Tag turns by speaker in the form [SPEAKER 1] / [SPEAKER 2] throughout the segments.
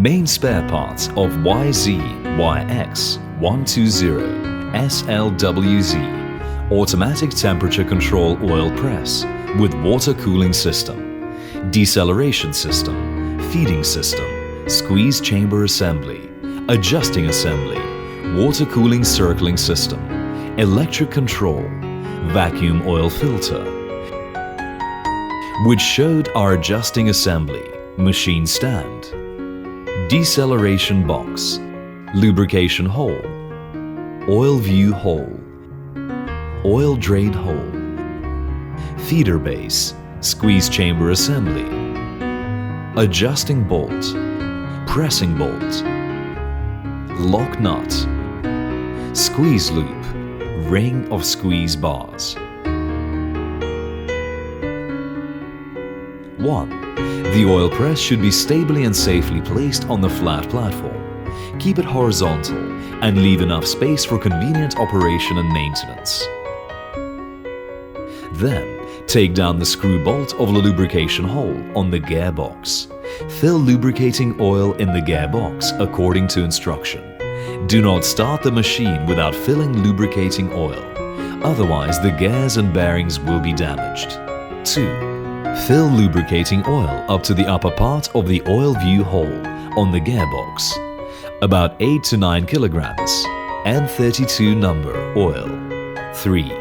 [SPEAKER 1] Main spare parts of YZYX120WZ automatic temperature control oil press with water cooling system, deceleration system, feeding system, squeeze chamber assembly, adjusting assembly, water cooling circling system, electric control, vacuum oil filter, which showed our adjusting assembly, machine stand, deceleration box, lubrication hole, oil view hole, oil drain hole, feeder base, squeeze chamber assembly, adjusting bolt, pressing bolt, lock nut, squeeze loop, ring of squeeze bars. 1. The oil press should be stably and safely placed on the flat platform. Keep it horizontal and leave enough space for convenient operation and maintenance. Then, take down the screw bolt of the lubrication hole on the gearbox. Fill lubricating oil in the gearbox according to instruction. Do not start the machine without filling lubricating oil, otherwise the gears and bearings will be damaged. 2. Fill lubricating oil up to the upper part of the oil view hole on the gearbox, about 8 to 9 kilograms, N32 number oil. 3.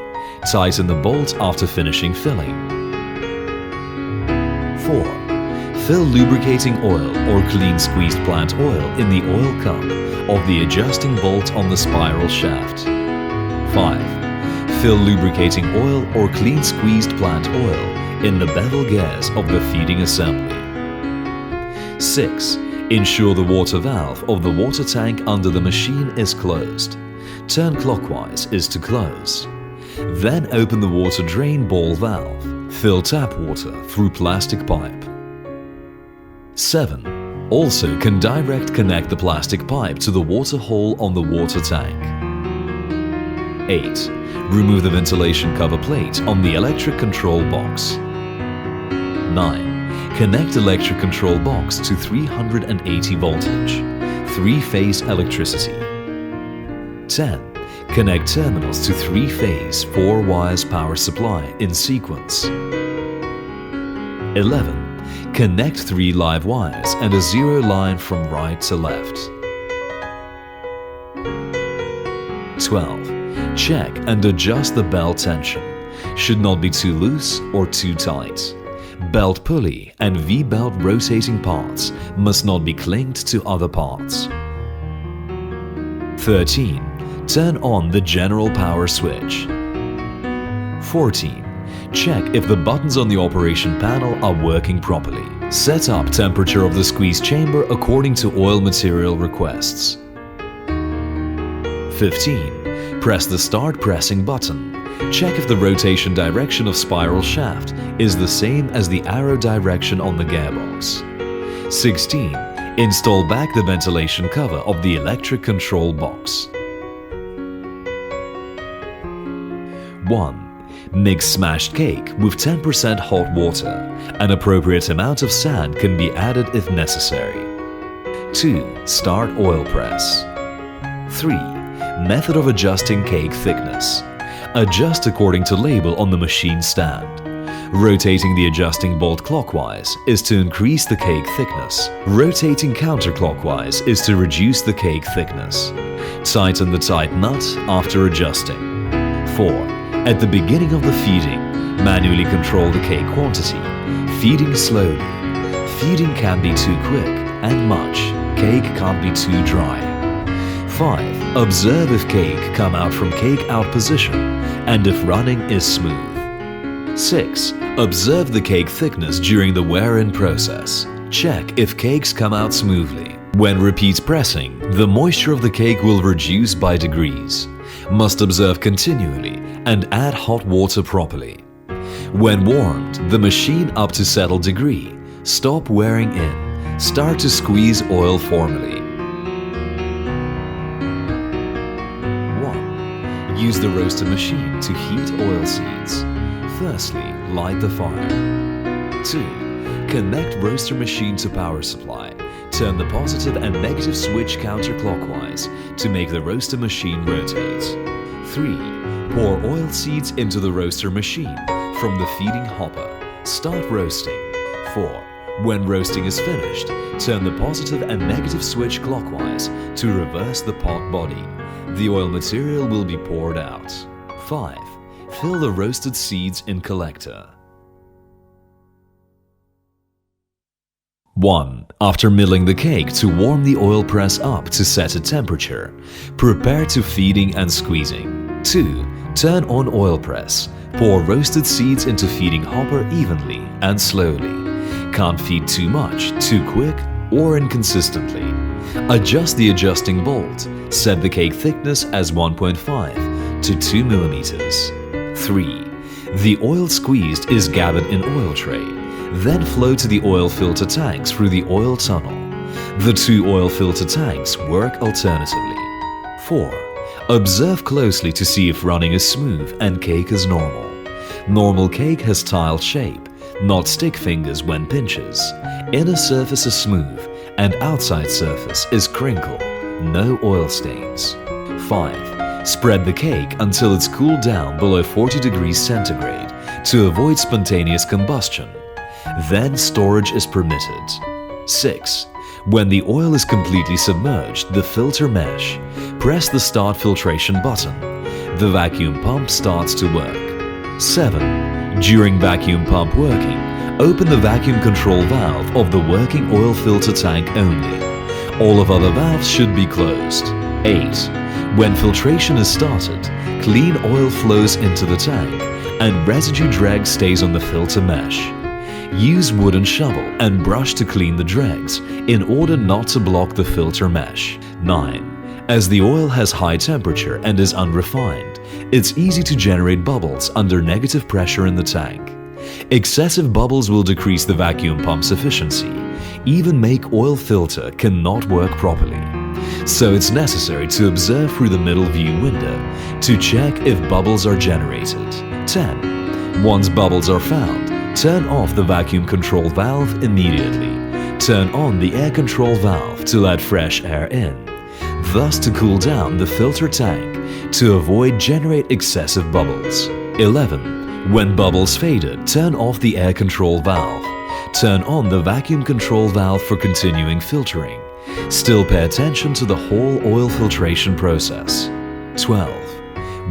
[SPEAKER 1] Tighten the bolt after finishing filling. 4. Fill lubricating oil or clean squeezed plant oil in the oil cup of the adjusting bolt on the spiral shaft. 5. Fill lubricating oil or clean squeezed plant oil in the bevel gears of the feeding assembly. 6. Ensure the water valve of the water tank under the machine is closed. Turn clockwise is to close. Then open the water drain ball valve. Fill tap water through plastic pipe. 7. Also can direct connect the plastic pipe to the water hole on the water tank. 8. Remove the ventilation cover plate on the electric control box. 9. Connect electric control box to 380 voltage, 3-phase electricity. 10. Connect terminals to 3-phase 4 wires power supply in sequence. 11. Connect 3 live wires and a 0 line from right to left. 12. Check and adjust the belt tension. Should not be too loose or too tight. Belt pulley and V-belt rotating parts must not be clinked to other parts. 13. Turn on the general power switch. 14. Check if the buttons on the operation panel are working properly. Set up temperature of the squeeze chamber according to oil material requests. 15. Press the start pressing button. Check if the rotation direction of spiral shaft is the same as the arrow direction on the gearbox. 16. Install back the ventilation cover of the electric control box. 1. Mix smashed cake with 10% hot water. An appropriate amount of sand can be added if necessary. 2. Start oil press. 3. Method of adjusting cake thickness. Adjust according to label on the machine stand. Rotating the adjusting bolt clockwise is to increase the cake thickness. Rotating counterclockwise is to reduce the cake thickness. Tighten the tight nut after adjusting. 4. At the beginning of the feeding, manually control the cake quantity. Feeding slowly. Feeding can't be too quick and much. Cake can't be too dry. 5. Observe if cake come out from cake out position and if running is smooth. 6. Observe the cake thickness during the wear-in process. Check if cakes come out smoothly. When repeat pressing, the moisture of the cake will reduce by degrees. Must observe continually and add hot water properly. When warmed, the machine up to settled degree. Stop wearing in. Start to squeeze oil formally. 1. Use the roaster machine to heat oil seeds. Firstly, light the fire. 2. Connect roaster machine to power supply. Turn the positive and negative switch counterclockwise to make the roaster machine rotate. 3. Pour oil seeds into the roaster machine from the feeding hopper. Start roasting. 4. When roasting is finished, turn the positive and negative switch clockwise to reverse the pot body. The oil material will be poured out. 5. Fill the roasted seeds in collector. 1. After milling the cake, to warm the oil press up to set a temperature. Prepare to feeding and squeezing. 2. Turn on oil press. Pour roasted seeds into feeding hopper evenly and slowly. Can't feed too much, too quick, or inconsistently. Adjust the adjusting bolt. Set the cake thickness as 1.5 to 2 millimeters. 3. The oil squeezed is gathered in oil tray. Then flow to the oil filter tanks through the oil tunnel. The 2 oil filter tanks work alternatively. 4. Observe closely to see if running is smooth and cake is normal. Normal cake has tiled shape, not stick fingers when pinches. Inner surface is smooth and outside surface is crinkled. No oil stains. 5. Spread the cake until it's cooled down below 40 degrees centigrade to avoid spontaneous combustion. Then storage is permitted. 6. When the oil is completely submerged, the filter mesh. Press the start filtration button. The vacuum pump starts to work. 7. During vacuum pump working, open the vacuum control valve of the working oil filter tank only. All of other valves should be closed. 8. When filtration is started, clean oil flows into the tank and residue drag stays on the filter mesh. Use wooden shovel and brush to clean the dregs in order not to block the filter mesh. 9. As the oil has high temperature and is unrefined, it's easy to generate bubbles under negative pressure in the tank. Excessive bubbles will decrease the vacuum pump's efficiency. Even make oil filter cannot work properly. So it's necessary to observe through the middle view window to check if bubbles are generated. 10. Once bubbles are found, turn off the vacuum control valve immediately. Turn on the air control valve to let fresh air in, thus to cool down the filter tank to avoid generate excessive bubbles. 11. When bubbles faded, turn off the air control valve. Turn on the vacuum control valve for continuing filtering. Still pay attention to the whole oil filtration process. 12.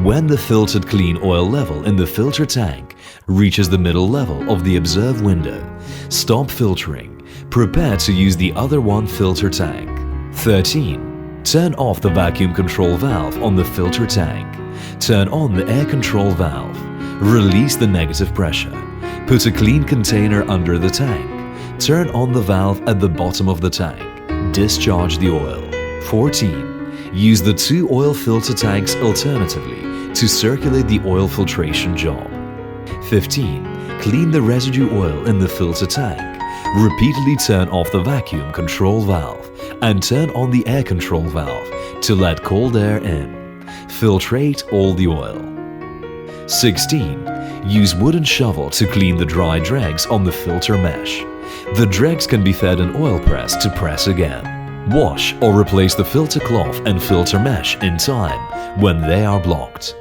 [SPEAKER 1] When the filtered clean oil level in the filter tank reaches the middle level of the observe window, stop filtering. Prepare to use the other one filter tank. 13. Turn off the vacuum control valve on the filter tank. Turn on the air control valve. Release the negative pressure. Put a clean container under the tank. Turn on the valve at the bottom of the tank. Discharge the oil. 14. Use the 2 oil filter tanks alternatively to circulate the oil filtration job. 15. Clean the residue oil in the filter tank. Repeatedly turn off the vacuum control valve and turn on the air control valve to let cold air in. Filtrate all the oil. 16. Use wooden shovel to clean the dry dregs on the filter mesh. The dregs can be fed an oil press to press again. Wash or replace the filter cloth and filter mesh in time when they are blocked.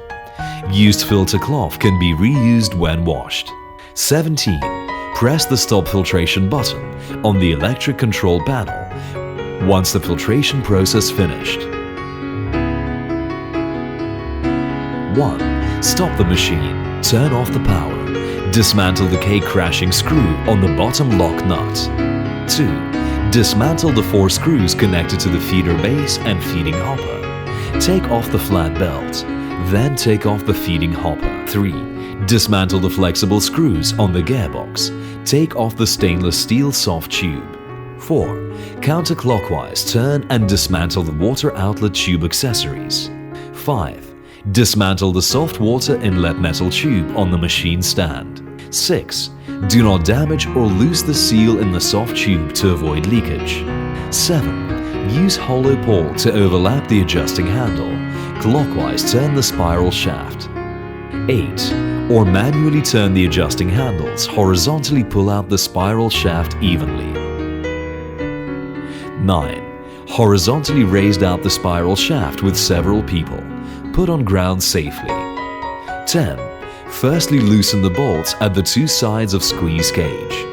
[SPEAKER 1] Used filter cloth can be reused when washed. 17. Press the stop filtration button on the electric control panel once the filtration process finished. 1. Stop the machine. Turn off the power. Dismantle the cake crashing screw on the bottom lock nut. 2. Dismantle the 4 screws connected to the feeder base and feeding hopper. Take off the flat belt. Then take off the feeding hopper. 3. Dismantle the flexible screws on the gearbox. Take off the stainless steel soft tube. 4. Counterclockwise turn and dismantle the water outlet tube accessories. 5. Dismantle the soft water inlet metal tube on the machine stand. 6. Do not damage or lose the seal in the soft tube to avoid leakage. 7. Use hollow pole to overlap the adjusting handle. Clockwise turn the spiral shaft. 8. Or manually turn the adjusting handles. Horizontally pull out the spiral shaft evenly. 9. Horizontally raised out the spiral shaft with several people. Put on ground safely. 10. Firstly loosen the bolts at the two sides of squeeze cage.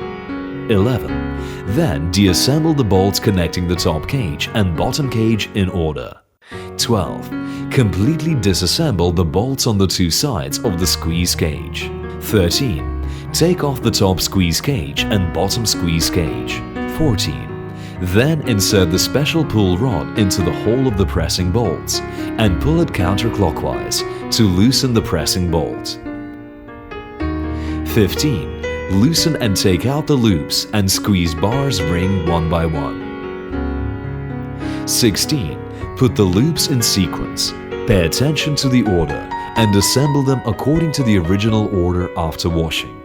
[SPEAKER 1] 11. Then deassemble the bolts connecting the top cage and bottom cage in order. 12. Completely disassemble the bolts on the two sides of the squeeze cage. 13. Take off the top squeeze cage and bottom squeeze cage. 14. Then insert the special pull rod into the hole of the pressing bolts and pull it counterclockwise to loosen the pressing bolt. 15. Loosen and take out the loops and squeeze bars ring one by one. 16. Put the loops in sequence. Pay attention to the order and assemble them according to the original order after washing.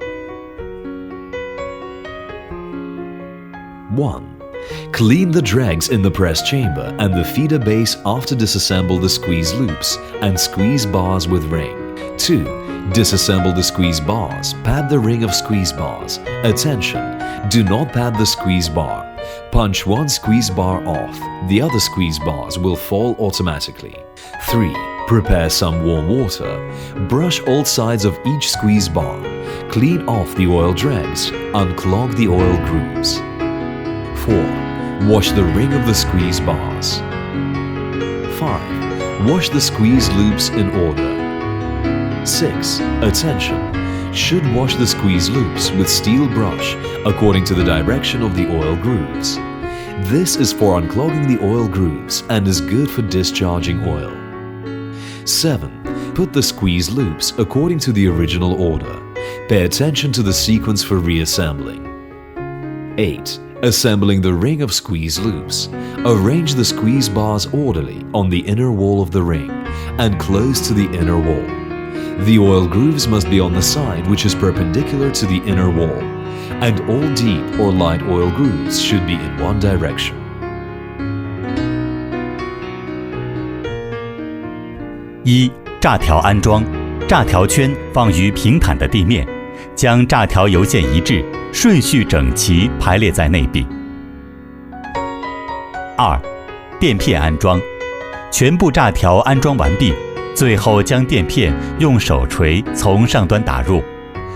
[SPEAKER 1] 1. Clean the dregs in the press chamber and the feeder base after disassemble the squeeze loops and squeeze bars with ring. 2. Disassemble the squeeze bars, pad the ring of squeeze bars. Attention! Do not pad the squeeze bar. Punch one squeeze bar off, the other squeeze bars will fall automatically. 3. Prepare some warm water. Brush all sides of each squeeze bar. Clean off the oil dregs. Unclog the oil grooves. 4. Wash the ring of the squeeze bars. 5. Wash the squeeze loops in order. 6. Attention! Should wash the squeeze loops with steel brush according to the direction of the oil grooves. This is for unclogging the oil grooves and is good for discharging oil. 7. Put the squeeze loops according to the original order. Pay attention to the sequence for reassembling. 8. Assembling the ring of squeeze loops. Arrange the squeeze bars orderly on the inner wall of the ring and close to the inner wall. The oil grooves must be on the side which is perpendicular to the inner wall, and all deep or light oil grooves should be in one direction.
[SPEAKER 2] 1. 炸条安装，炸条圈放于平坦的地面，将炸条油线一致，顺序整齐排列在内壁。2. 垫片安装，全部炸条安装完毕，最后将垫片用手锤从上端打入，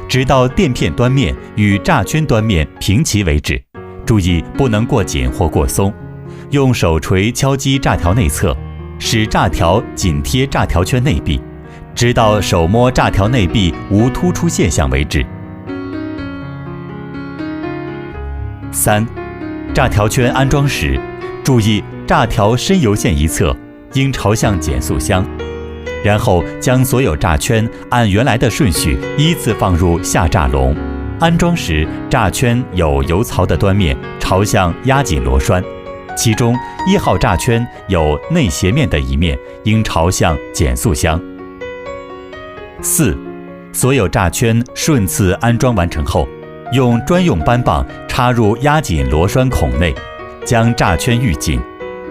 [SPEAKER 2] 直到垫片端面与炸圈端面平齐为止，注意不能过紧或过松。用手锤敲击炸条内侧，使炸条紧贴炸条圈内壁，直到手摸炸条内壁无突出现象为止。3. 炸条圈安装时，注意炸条深油线一侧应朝向减速箱，然后将所有炸圈按原来的顺序依次放入下炸笼。安装时，炸圈有油槽的端面朝向压紧螺栓，其中1号炸圈有内斜面的一面应朝向减速箱。4. 所有炸圈顺次安装完成后，用专用扳棒插入压紧螺栓孔内，将炸圈预紧，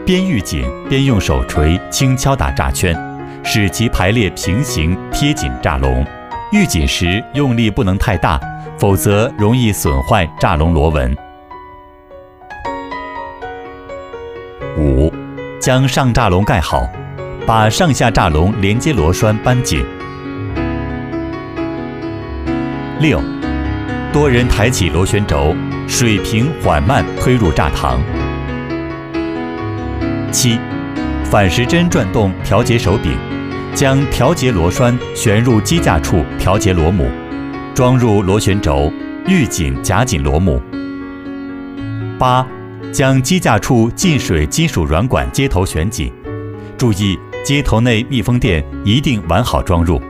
[SPEAKER 2] 边预紧边用手锤轻敲打炸圈，使其排列平行贴紧炸笼。预紧时用力不能太大，否则容易损坏炸笼螺纹。5. 将上炸笼盖好，把上下炸笼连接螺栓扳紧。6. 多人抬起螺旋轴，水平缓慢推入炸膛。7. 反时针转动调节手柄，将调节螺栓旋入机架处调节螺母，装入螺旋轴，预紧夹紧螺母。8. 将机架处进水金属软管接头旋紧，注意接头内密封垫一定完好装入。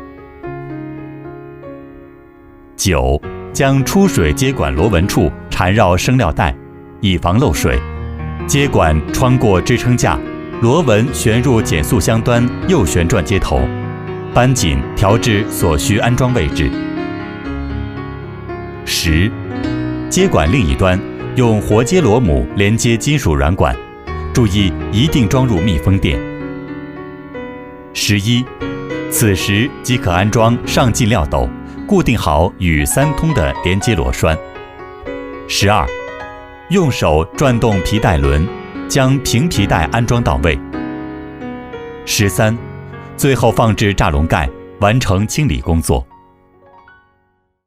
[SPEAKER 2] 9. 将出水接管螺纹处缠绕生料带，以防漏水。接管穿过支撑架，螺纹旋入减速箱端右旋转接头，扳紧调至所需安装位置。10. 接管另一端，用活接螺母连接金属软管，注意一定装入密封垫。11. 此时即可安装上进料斗，固定好与3通的连接螺栓。12. 用手转动皮带轮，将平皮带安装到位。13、最后放置栅笼盖，完成清理工作。